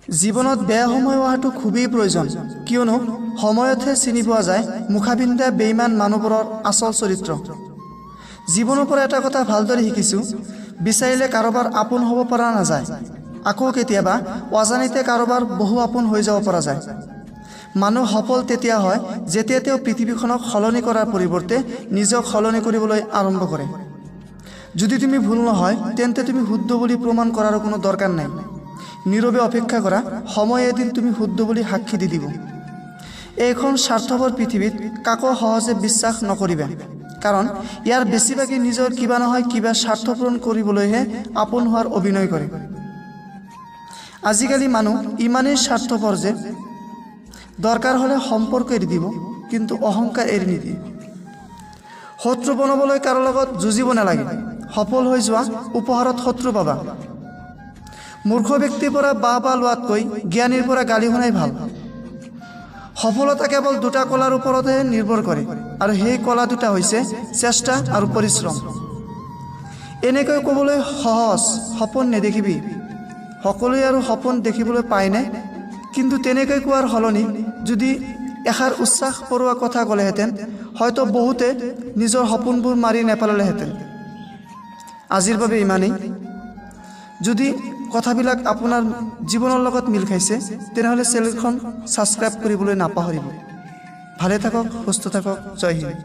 জীৱনত বেয়া সময় অহাটো খুবেই প্ৰয়োজন, কিয়নো সময়তহে চিনি পোৱা যায় মুখাবিন্দা বেইমান মানুহবোৰৰ আচল চৰিত্ৰ। জীৱনৰ পৰা এটা কথা ভালদৰে শিকিছোঁ, বিচাৰিলে কাৰোবাৰ আপোন হ'ব পৰা নাযায়, আকৌ কেতিয়াবা অজানিতে কাৰোবাৰ বহু আপোন হৈ যাব পৰা যায়। মানুহ সফল তেতিয়া হয় যেতিয়া তেওঁ পৃথিৱীখনক সলনি কৰাৰ পৰিৱৰ্তে নিজক সলনি কৰিবলৈ আৰম্ভ কৰে। যদি তুমি ভুল নহয় তেন্তে তুমি শুদ্ধ বুলি প্ৰমাণ কৰাৰ কোনো দৰকাৰ নাই। নীৰৱে অপেক্ষা কৰা, সময় এদিন তুমি শুদ্ধ বুলি সাক্ষী দি দিব। এইখন স্বাৰ্থপৰ পৃথিৱীত কাকো সহজে বিশ্বাস নকৰিবা, কাৰণ ইয়াৰ বেছিভাগেই নিজৰ কিবা নহয় কিবা স্বাৰ্থ পূৰণ কৰিবলৈহে আপোন হোৱাৰ অভিনয় কৰে। আজিকালি মানুহ ইমানেই স্বাৰ্থপৰ যে দৰকাৰ হ'লে সম্পৰ্ক এৰি দিব, কিন্তু অহংকাৰ এৰি নিদিয়ে। শত্ৰু বনাবলৈ কাৰো লগত যুঁজিব নালাগে, সফল হৈ যোৱা উপহাৰত শত্ৰু পাবা। মূৰ্খ ব্যক্তিৰ পৰা বাহ লোৱাতকৈ জ্ঞানীৰ পৰা গালি শুনাই ভাল। সফলতা কেৱল দুটা কলাৰ ওপৰতহে নিৰ্ভৰ কৰে, আৰু সেই কলা দুটা হৈছে চেষ্টা আৰু পৰিশ্ৰম। এনেকৈ ক'বলৈ সহজ, সপোন নেদেখিবি। সকলোৱে আৰু সপোন দেখিবলৈ পায়নে? কিন্তু তেনেকৈ কোৱাৰ সলনি যদি এষাৰ উচ্ছ্বাস পৰোৱা কথা ক'লেহেঁতেন, হয়তো বহুতে নিজৰ সপোনবোৰ মাৰি নেপেলালেহেঁতেন। আজিৰ বাবে ইমানেই। যদি কথাবিলাক আপোনাৰ জীৱনৰ লগত মিল খাইছে, তেনেহ'লে চেনেলখন ছাবস্ক্ৰাইব কৰিবলৈ নাপাহৰিব। ভালে থাকক, সুস্থ থাকক, জয় হিন্দ।